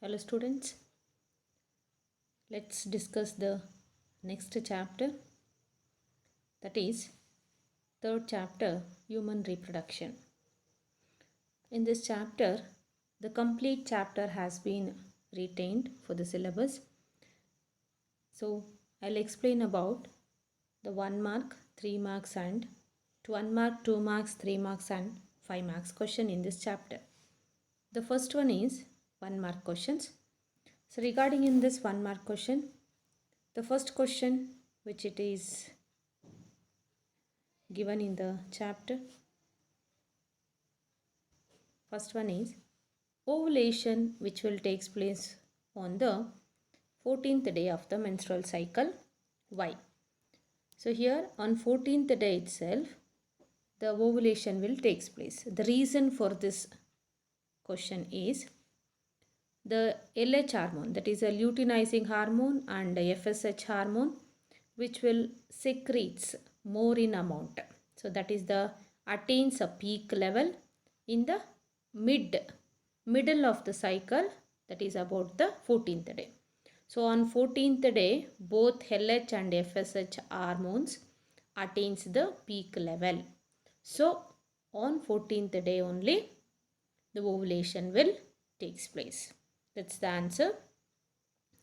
Hello students, let's discuss the next chapter, that is third chapter, human reproduction. In this chapter, the complete chapter has been retained for the syllabus. So I'll explain about the 1 mark, 3 marks and 1 mark, 2 marks, 3 marks and 5 marks question in this chapter. The first one is 1 mark questions. So regarding in this 1 mark question, the first question which it is given in the chapter, first one is ovulation, which will take place on the 14th day of the menstrual cycle. Why? So here on 14th day itself, the ovulation will take place. The reason for this question is the LH hormone, that is a luteinizing hormone, and FSH hormone, which will secretes more in amount. So that is the attains a peak level in the middle of the cycle, that is about the 14th day. So on 14th day, both LH and FSH hormones attains the peak level. So on 14th day only the ovulation will takes place. That's the answer.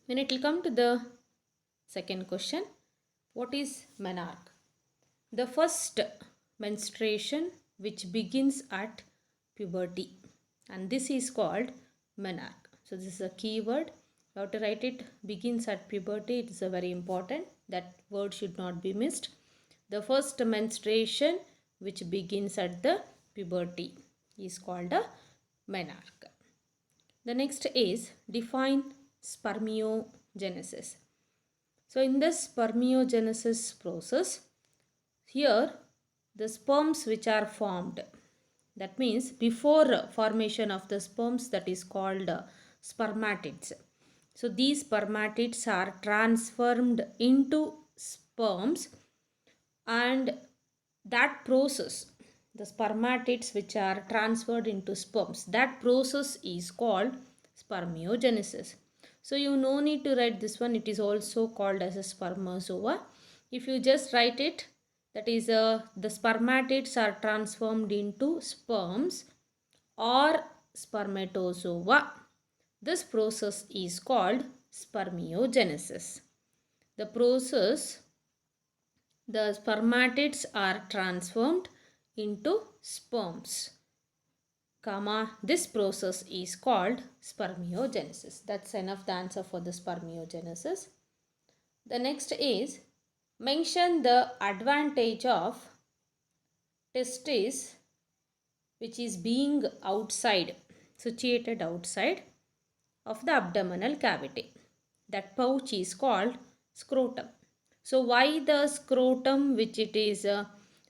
When it will come to the second question, what is menarche? The first menstruation which begins at puberty, and this is called menarche. So this is a key word. You have to write it, begins at puberty. It is a very important. That word should not be missed. The first menstruation which begins at the puberty is called a menarche. The next is define spermiogenesis. So in this spermiogenesis process, here the sperms which are formed, that means before formation of the sperms, that is called spermatids. So these spermatids are transformed into sperms, and that process, the spermatids which are transferred into sperms, that process is called spermiogenesis. So you no need to write this one, it is also called as a spermatozoa. If you just write it, that is the spermatids are transformed into sperms or spermatozoa. This process is called spermiogenesis. The process, the spermatids are transformed into sperms, this process is called spermiogenesis. That's enough the answer for the spermiogenesis. The next is mention the advantage of testis which is being outside, situated outside of the abdominal cavity. That pouch is called scrotum. So why the scrotum which it is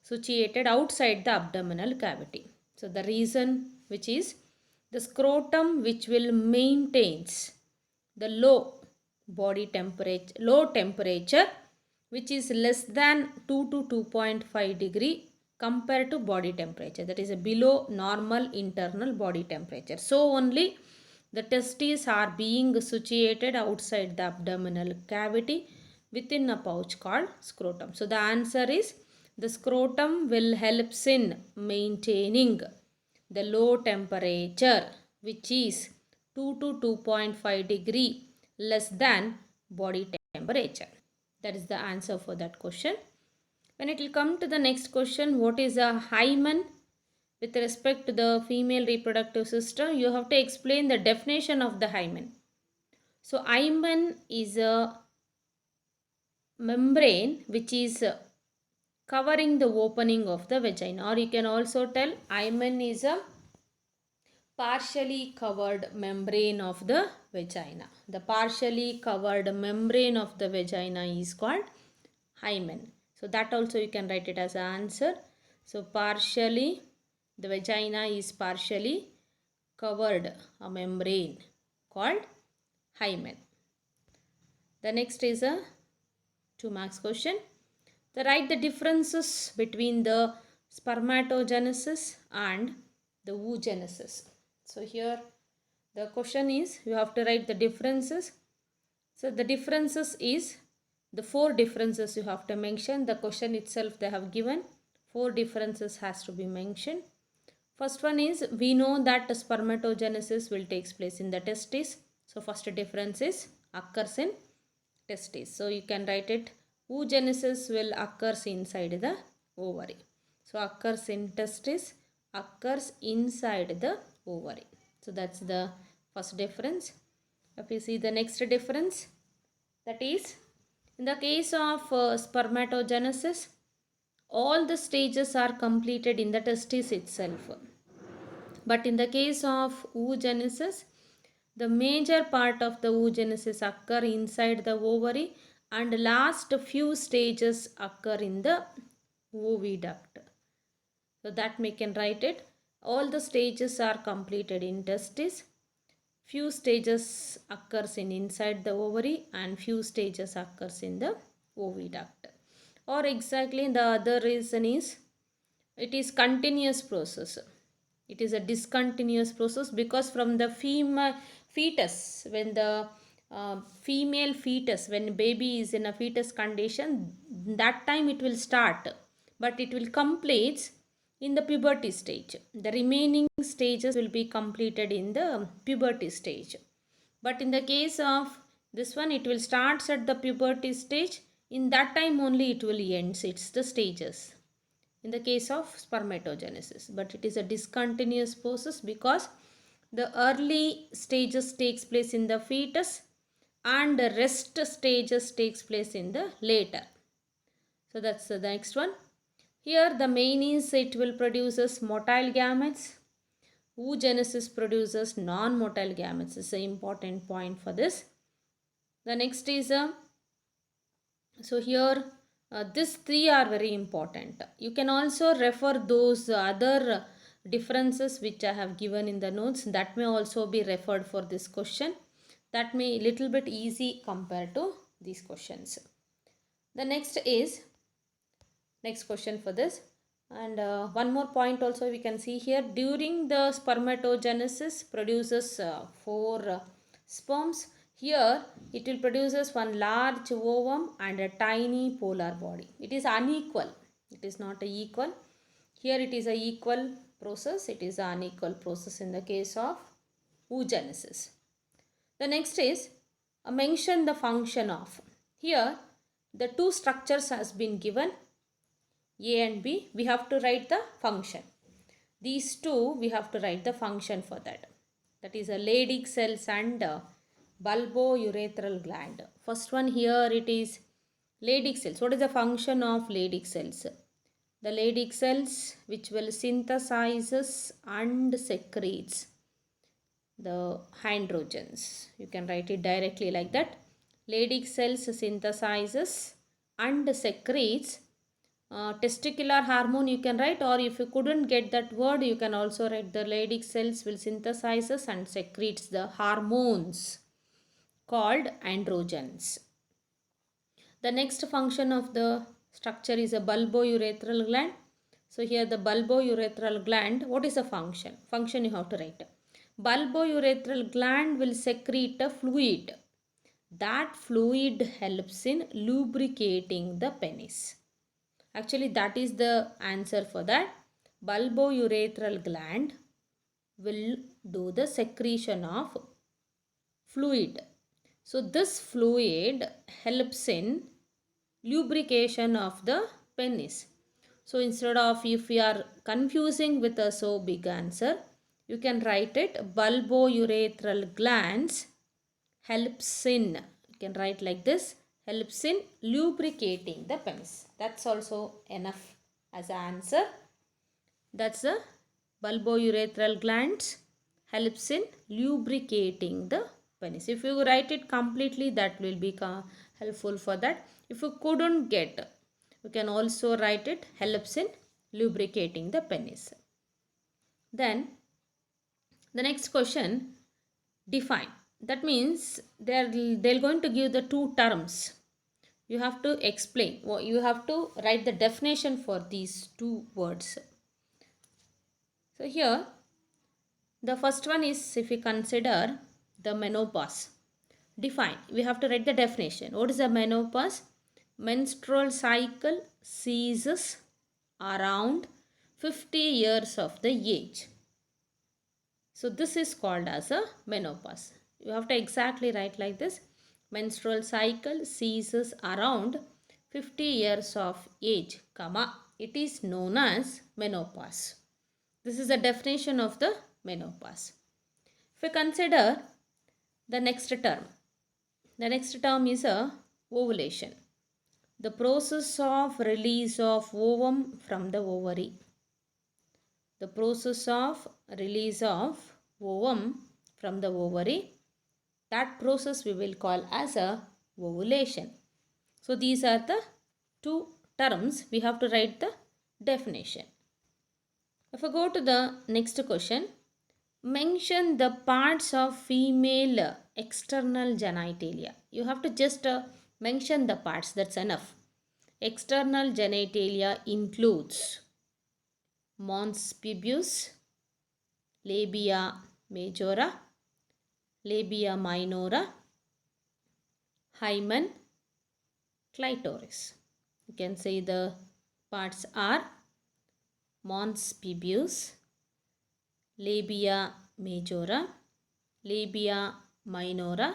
situated outside the abdominal cavity? So the reason which is the scrotum which will maintains the low temperature which is less than 2 to 2.5 degree compared to body temperature, that is below normal internal body temperature. So only the testes are being situated outside the abdominal cavity within a pouch called scrotum. So the answer is the scrotum will helps in maintaining the low temperature which is 2 to 2.5 degree less than body temperature. That is the answer for that question. When it will come to the next question, what is a hymen? With respect to the female reproductive system, you have to explain the definition of the hymen. So hymen is a membrane which is covering the opening of the vagina, or you can also tell hymen is a partially covered membrane of the vagina. The partially covered membrane of the vagina is called hymen. So that also you can write it as an answer. So partially, the vagina is partially covered a membrane called hymen. The next is a 2 marks question. Write the differences between the spermatogenesis and the oogenesis. So here The question is, you have to write the differences. So the differences is the 4 differences you have to mention. The question itself they have given 4 differences has to be mentioned. First one is, we know that spermatogenesis will take place in the testis. So first difference is occurs in testis. So you can write it, oogenesis will occurs inside the ovary. So occurs in testis, occurs inside the ovary. So that's the first difference. If you see the next difference, that is, in the case of spermatogenesis, all the stages are completed in the testis itself. But in the case of oogenesis, the major part of the oogenesis occur inside the ovary and last few stages occur in the oviduct. So that we can write it. All the stages are completed in testis. Few stages occurs in inside the ovary and few stages occurs in the oviduct. Or exactly the other reason is, it is continuous process. It is a discontinuous process because from the fetus, when the female fetus, when baby is in a fetus condition, that time it will start, but it will complete in the puberty stage. The remaining stages will be completed in the puberty stage. But in the case of this one, it will start at the puberty stage. In that time only it will end. It's the stages in the case of spermatogenesis, but it is a discontinuous process because the early stages takes place in the fetus and the rest stages takes place in the later. So that's the next one. Here the main is, it will produces motile gametes. Oogenesis produces non-motile gametes. This is an important point for this. The next is so here these 3 are very important. You can also refer those other differences which I have given in the notes. That may also be referred for this question. That may little bit easy compared to these questions. The next is, next question for this. And one more point also we can see here. During the spermatogenesis produces 4 sperms. Here it will produces one large ovum and a tiny polar body. It is unequal. It is not equal. Here it is a equal process. It is an unequal process in the case of oogenesis. The next is mention the function of. Here the 2 structures has been given, A and B. We have to write the function. These 2 we have to write the function for that. That is a Leydig cells and bulbourethral gland. First one here, it is Leydig cells. What is the function of Leydig cells? The Leydig cells which will synthesizes and secretes the androgens. You can write it directly like that. Leydig cells synthesizes and secretes testicular hormone, you can write, or if you couldn't get that word, you can also write the Leydig cells will synthesizes and secretes the hormones called androgens. The next function of the structure is a bulbourethral gland. So here the bulbourethral gland, what is the function? Function you have to write. Bulbourethral gland will secrete a fluid. That fluid helps in lubricating the penis. Actually, that is the answer for that. Bulbourethral gland will do the secretion of fluid. So this fluid helps in lubrication of the penis. So instead of, if you are confusing with a so big answer, you can write it bulbourethral glands helps in, you can write like this, helps in lubricating the penis. That's also enough as an answer. That's the bulbourethral glands helps in lubricating the penis. If you write it completely, that will be helpful for that. If you couldn't get, you can also write it helps in lubricating the penis. Then the next question, define. That means they're going to give the 2 terms. You have to explain, or you have to write the definition for these 2 words. So here The first one is, if we consider the menopause. Define. We have to write the definition. What is the menopause? Menstrual cycle ceases around 50 years of the age. So this is called as a menopause. You have to exactly write like this. Menstrual cycle ceases around 50 years of age, comma, it is known as menopause. This is the definition of the menopause. If we consider the next term is a ovulation. The process of release of ovum from the ovary. The process of release of ovum from the ovary, that process we will call as a ovulation. So these are the two terms. We have to write the definition. If I go to the next question, mention the parts of female external genitalia. You have to just mention the parts, that's enough. External genitalia includes mons pubis, labia majora, labia minora, hymen, clitoris. You can say the parts are mons pubis, labia majora, labia minora,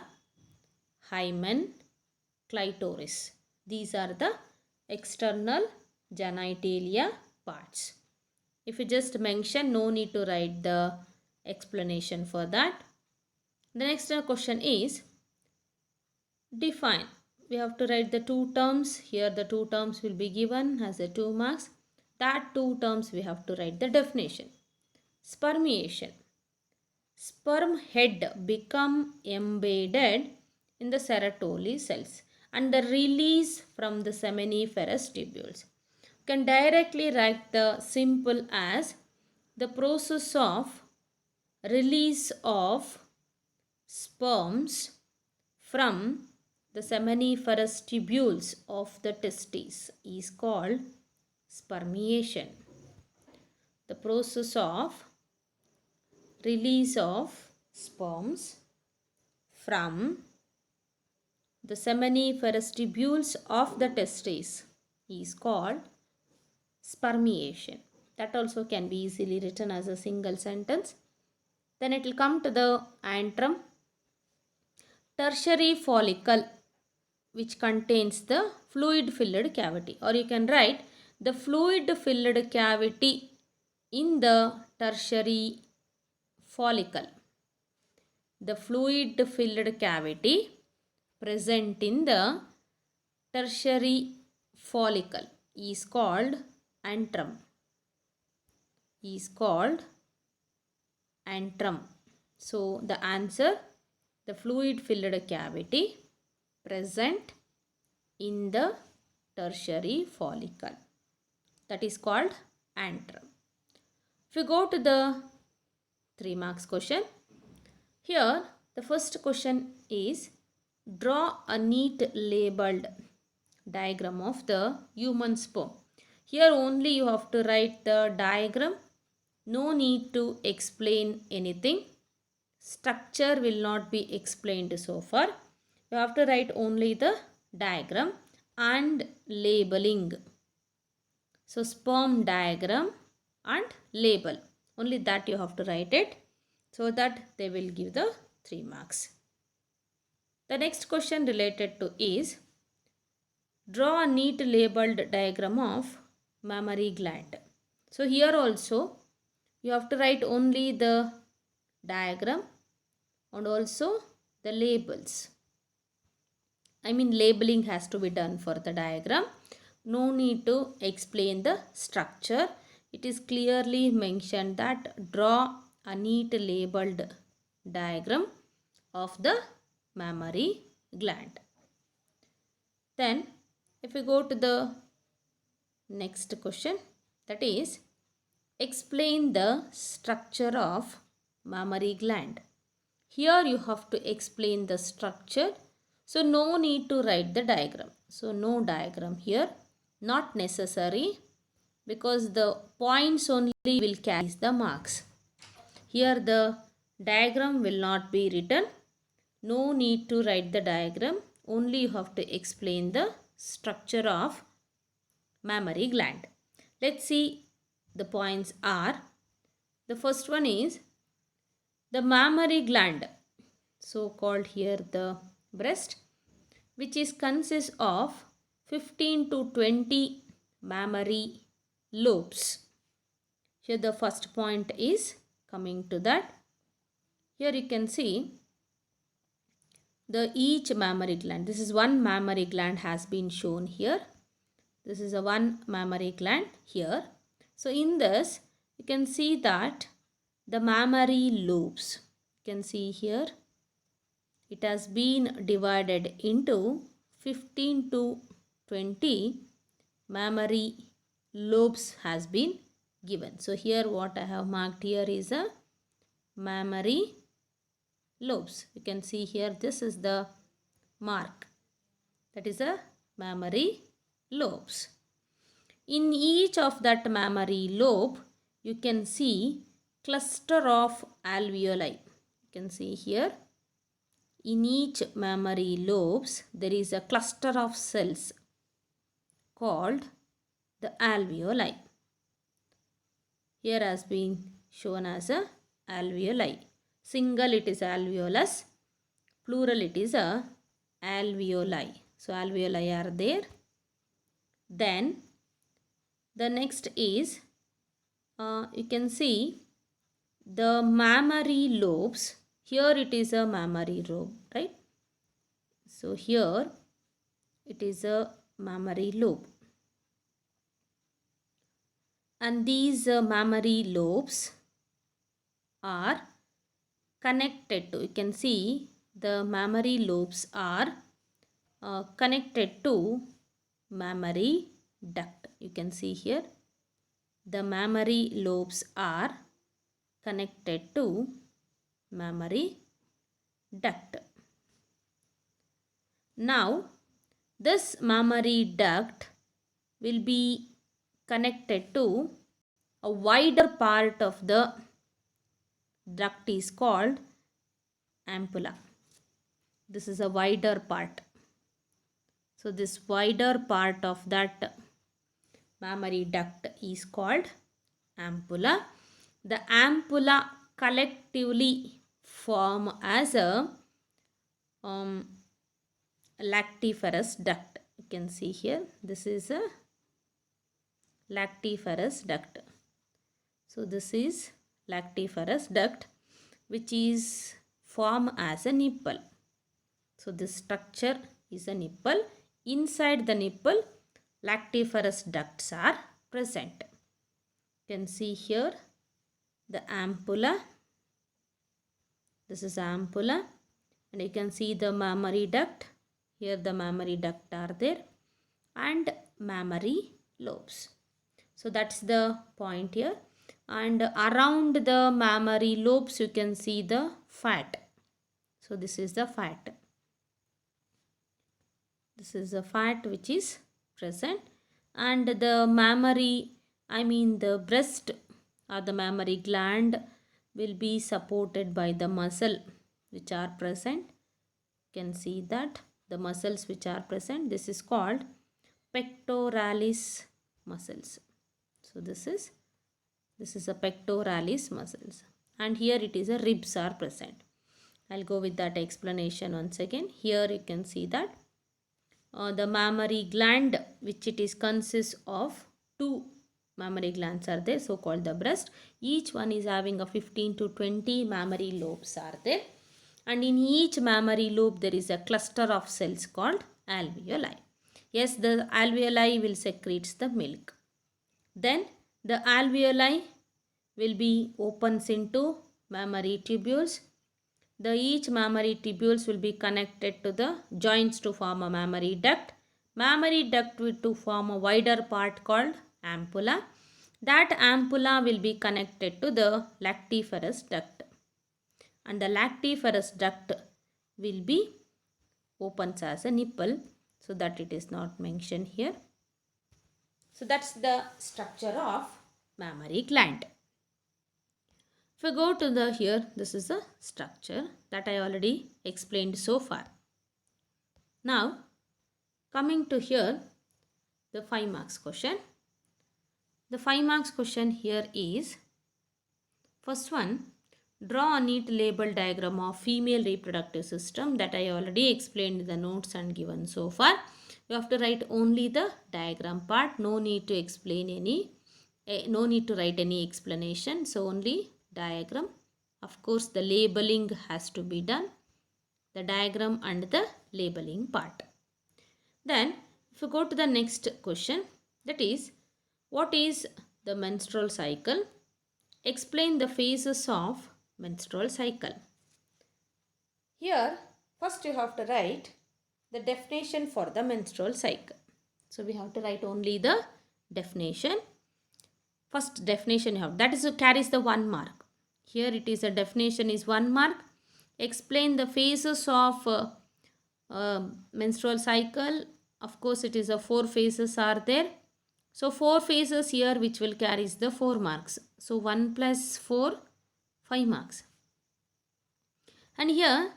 hymen, clitoris. These are the external genitalia parts. If you just mention, no need to write the explanation for that. The next question is, define. We have to write the two terms. Here the two terms will be given as a 2 marks. That two terms we have to write the definition. Spermiation. Sperm head become embedded in the Sertoli cells and the release from the seminiferous tubules. You can directly write the simple as the process of release of sperms from the seminiferous tubules of the testes is called spermiation. The process of release of sperms from the seminiferous tubules of the testes is called spermiation. That also can be easily written as a single sentence. Then it will come to the antrum. Tertiary follicle, which contains the fluid filled cavity, or you can write the fluid filled cavity in the tertiary follicle. The fluid filled cavity present in the tertiary follicle is called antrum. So the answer, the fluid filled cavity present in the tertiary follicle, that is called antrum. If we go to the 3 marks question, here the first question is, draw a neat labeled diagram of the human sperm. Here only you have to write the diagram. No need to explain anything. Structure will not be explained so far. You have to write only the diagram and labeling. So sperm diagram and label. Only that you have to write it, so that they will give the 3 marks. The next question related to is, draw a neat labeled diagram of mammary gland. So here also you have to write only the diagram and also the labels. Labeling has to be done for the diagram. No need to explain the structure. It is clearly mentioned that draw a neat labeled diagram of the mammary gland. Then if we go to the next question, that is, explain the structure of mammary gland. Here you have to explain the structure. So no need to write the diagram. So no diagram here. Not necessary, because the points only will carry the marks. Here the diagram will not be written. No need to write the diagram. Only you have to explain the structure of mammary gland. Let's see the points are. The first one is the mammary gland, so called here the breast, which is consists of 15 to 20 mammary lobes. Here the first point is coming to that. Here you can see the each mammary gland. This is one mammary gland has been shown here. This is a one mammary gland here. So in this you can see that the mammary lobes, you can see here, it has been divided into 15 to 20 mammary lobes has been given. So here what I have marked here is a mammary lobes. You can see here this is the mark, that is a mammary lobes. In each of that mammary lobe you can see cluster of alveoli. You can see here in each mammary lobes there is a cluster of cells called the alveoli. Here has been shown as a alveoli. Single it is alveolus, plural it is a alveoli. So alveoli are there. Then the next is you can see the mammary lobes. Here it is a mammary lobe, right? So here it is a mammary lobe. And these mammary lobes are connected to, you can see the mammary lobes are connected to mammary duct. You can see here the mammary lobes are connected to mammary duct. Now this mammary duct will be connected to a wider part of the duct is called ampulla. This is a wider part. So this wider part of that mammary duct is called ampulla. The ampulla collectively form as a lactiferous duct. You can see here this is a lactiferous duct. So this is lactiferous duct which is formed as a nipple. So this structure is a nipple. Inside the nipple lactiferous ducts are present. You can see here the ampulla. This is ampulla and you can see the mammary duct. Here the mammary duct are there and mammary lobes. So that's the point here. And around the mammary lobes you can see the fat. So this is the fat. This is the fat which is present, and the mammary, the breast or the mammary gland will be supported by the muscle which are present. You can see that the muscles which are present, this is called pectoralis muscles. So this is a pectoralis muscles, and here it is a ribs are present. I'll go with that explanation once again. Here you can see that the mammary gland, which it is consists of two mammary glands are there, so called the breast. Each one is having a 15 to 20 mammary lobes are there, and in each mammary lobe there is a cluster of cells called alveoli. Yes, the alveoli will secrete the milk. Then the alveoli will be opens into mammary tubules. Each mammary tubules will be connected to the joints to form a mammary duct. Mammary duct will to form a wider part called ampulla. That ampulla will be connected to the lactiferous duct. And the lactiferous duct will be opens as a nipple, so that it is not mentioned here. So that's the structure of mammary gland. If we go to the here, this is the structure that I already explained so far. Now, coming to here, the 5 marks question. The 5 marks question here is, first one, draw a neat label diagram of female reproductive system that I already explained in the notes and given so far. You have to write only the diagram part. No need to explain any, no need to write any explanation. So only diagram. Of course, the labeling has to be done. The diagram and the labeling part. Then, if you go to the next question, that is, what is the menstrual cycle? Explain the phases of menstrual cycle. Here, first you have to write the definition for the menstrual cycle. So, we have to write only the definition. First definition you have, that is carries the 1 mark. Here it is a definition is 1 mark. Explain the phases of menstrual cycle. Of course, it is a 4 phases are there. So 4 phases here which will carries the 4 marks. So 1 plus 4, 5 marks. And here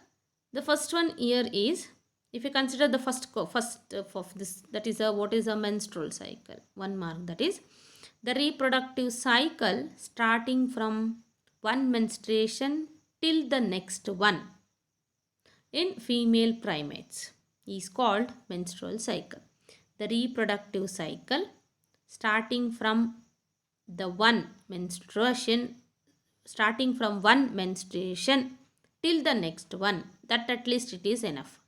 the first one here is, if you consider the first of this, that is what is a menstrual cycle, 1 mark, that is the reproductive cycle starting from one menstruation till the next one in female primates is called menstrual cycle. The reproductive cycle starting from the one menstruation till the next one, that at least it is enough.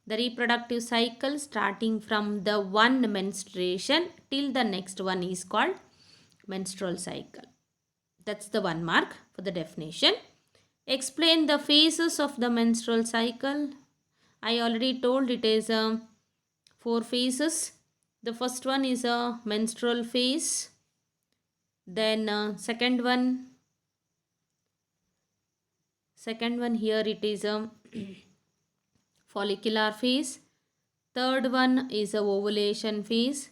The reproductive cycle starting from the one menstruation till the next one is called menstrual cycle. That's the 1 mark for the definition. Explain the phases of the menstrual cycle. I already told it is 4 phases. The first one is a menstrual phase. Then second one here it is a follicular phase. Third one is a ovulation phase.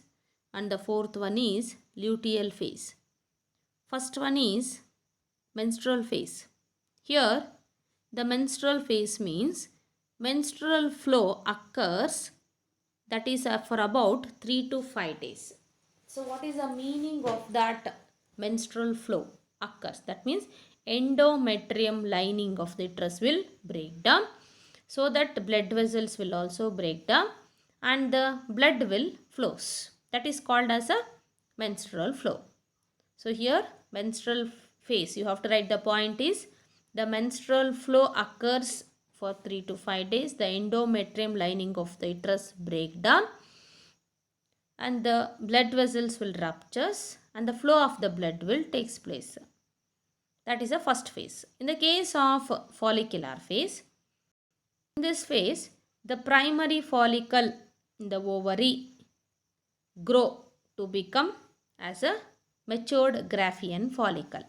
And the fourth one is luteal phase. First one is menstrual phase. Here the menstrual phase means menstrual flow occurs, that is for about 3 to 5 days. So what is the meaning of that menstrual flow occurs? That means endometrium lining of the uterus will break down, so that blood vessels will also break down and the blood will flows. That is called as a menstrual flow. So here menstrual phase, you have to write the point is the menstrual flow occurs for 3 to 5 days. The endometrium lining of the uterus break down and the blood vessels will rupture and the flow of the blood will takes place. That is the first phase. In the case of follicular phase, in this phase the primary follicle in the ovary grow to become as a matured Graafian follicle.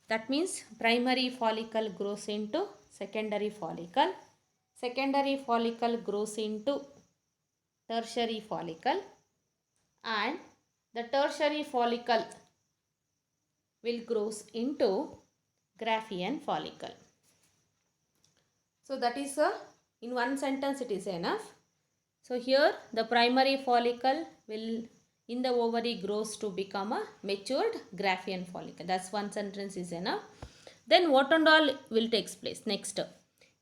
That means primary follicle grows into secondary follicle. Secondary follicle grows into tertiary follicle and the tertiary follicle will grows into Graafian follicle. So that is in one sentence it is enough. So here the primary follicle will in the ovary grows to become a matured Graafian follicle. That's one sentence is enough. Then what and all will take place? Next,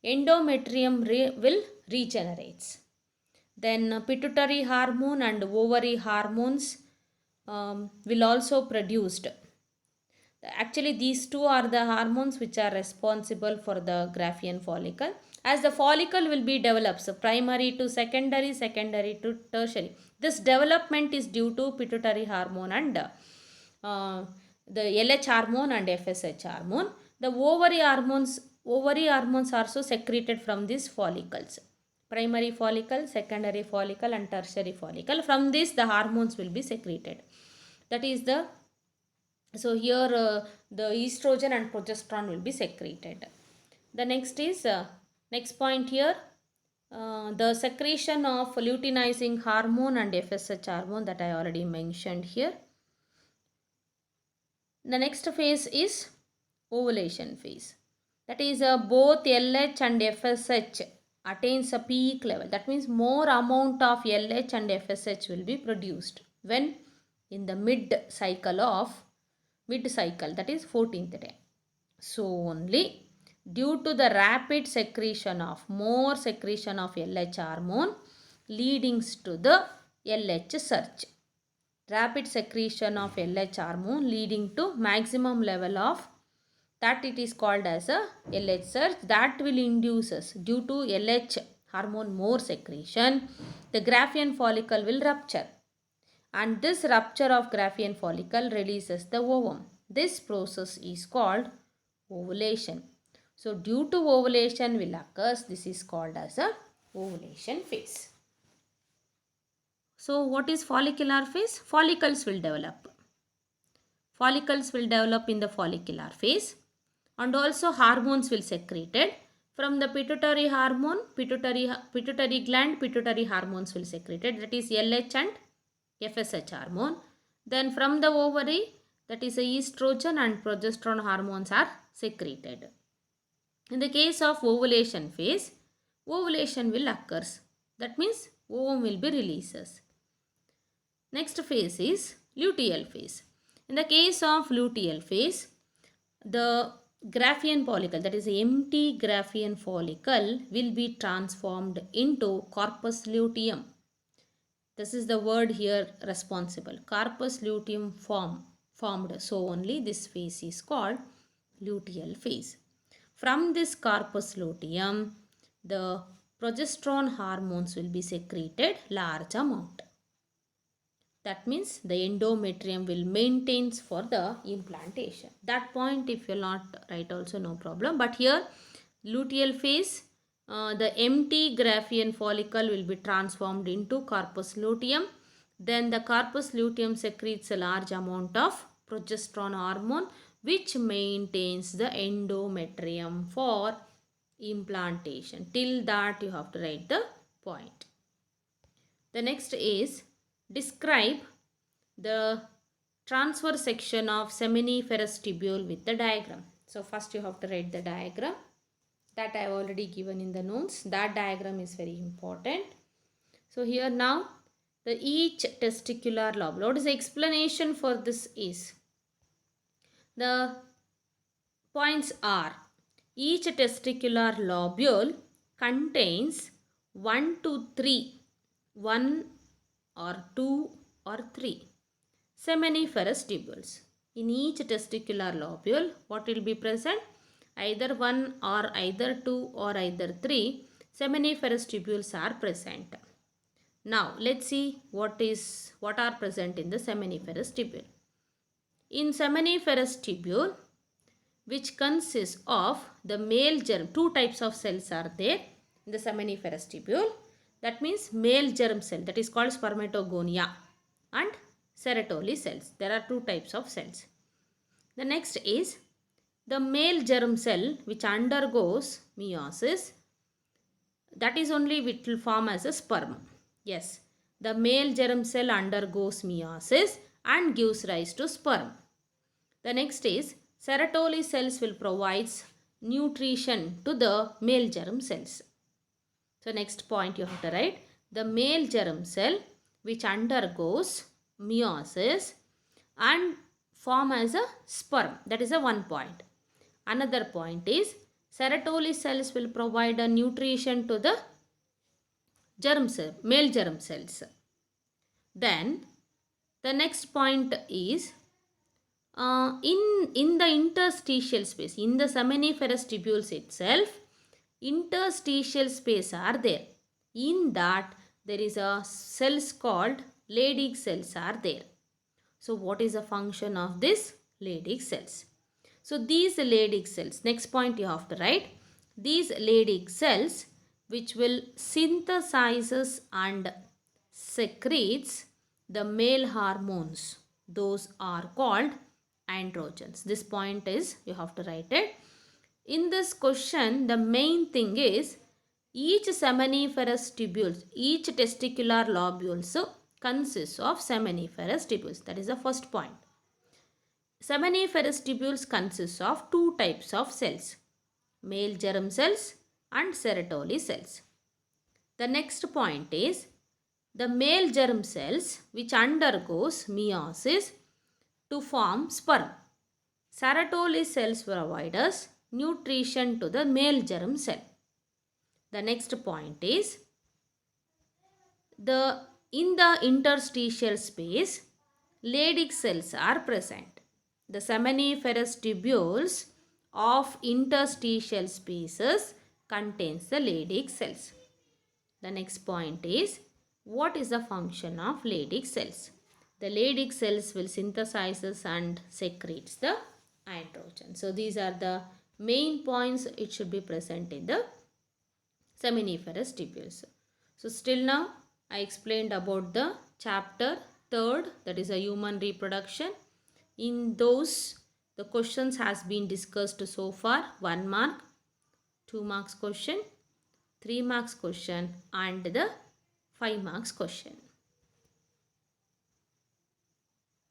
endometrium will regenerates. Then pituitary hormone and ovary hormones will also produced. Actually these two are the hormones which are responsible for the Graafian follicle. As the follicle will be developed, so primary to secondary, secondary to tertiary. This development is due to pituitary hormone and the LH hormone and FSH hormone. The ovary hormones are also secreted from these follicles. Primary follicle, secondary follicle and tertiary follicle. From this the hormones will be secreted. That is the, so here the estrogen and progesterone will be secreted. The next is, next point here, the secretion of luteinizing hormone and FSH hormone that I already mentioned here. The next phase is ovulation phase. That is both LH and FSH attains a peak level. That means more amount of LH and FSH will be produced when in the mid cycle, that is 14th day. So only due to the rapid secretion of LH hormone leading to the LH surge. Rapid secretion of LH hormone leading to maximum level of that it is called as a LH surge, that will induce us due to LH hormone more secretion, the Graafian follicle will rupture, and this rupture of Graafian follicle releases the ovum. This process is called ovulation. So due to ovulation will occurs, this is called as a ovulation phase. So what is follicular phase? Follicles will develop. Follicles will develop in the follicular phase, and also hormones will secreted from the pituitary hormone, pituitary gland, pituitary hormones will secreted, that is LH and FSH hormone. Then from the ovary, that is estrogen and progesterone hormones are secreted. In the case of ovulation phase, ovulation will occurs. That means ovum will be releases. Next phase is luteal phase. In the case of luteal phase, the Graafian follicle, that is empty Graafian follicle, will be transformed into corpus luteum. This is the word here responsible. Corpus luteum formed. So only this phase is called luteal phase. From this corpus luteum, the progesterone hormones will be secreted large amount. That means the endometrium will maintains for the implantation. That point if you will not write also no problem. But here luteal phase, the empty Graafian follicle will be transformed into corpus luteum. Then the corpus luteum secretes a large amount of progesterone hormone which maintains the endometrium for implantation. Till that you have to write the point. The next is describe the transverse section of seminiferous tubule with the diagram. So first you have to write the diagram that I have already given in the notes. That diagram is very important. So here now the each testicular lobule. What is the explanation for this is? The points are each testicular lobule contains 1 to 3, 1 or 2 or 3 seminiferous tubules. In each testicular lobule, what will be present? Either 1 or either 2 or either 3 seminiferous tubules are present. Now let's see what are present in the seminiferous tubule. In seminiferous tubule, which consists of the male germ, two types of cells are there in the seminiferous tubule. That means male germ cell, that is called spermatogonia, and Sertoli cells. There are two types of cells. The next is the male germ cell which undergoes meiosis. That is only which will form as a sperm. Yes, the male germ cell undergoes meiosis and gives rise to sperm. The next is Sertoli cells will provide nutrition to the male germ cells. So next point you have to write the male germ cell which undergoes meiosis and form as a sperm. That is a one point. Another point is Sertoli cells will provide a nutrition to the germ cell, male germ cells. Then the next point is in the interstitial space, in the seminiferous tubules itself, interstitial space are there. In that there is a cells called Leydig cells are there. So what is the function of this Leydig cells? So these Leydig cells, next point you have to write, these Leydig cells which will synthesizes and secretes the male hormones, those are called androgens. This point is you have to write it. In this question the main thing is each seminiferous tubules, each testicular lobules consists of seminiferous tubules. That is the first point. Seminiferous tubules consist of two types of cells, male germ cells and Sertoli cells. The next point is the male germ cells which undergoes meiosis to form sperm. Sertoli cells provide us nutrition to the male germ cell. The next point is in the interstitial space, Leydig cells are present. The seminiferous tubules of interstitial spaces contains the Leydig cells. The next point is what is the function of Leydig cells? The Leydig cells will synthesize and secretes the androgen. So these are the main points it should be present in the seminiferous tubules. So still now I explained about the chapter 3rd, that is a human reproduction. In those the questions has been discussed so far: 1 mark, 2 marks question, 3 marks question and the 5 marks question.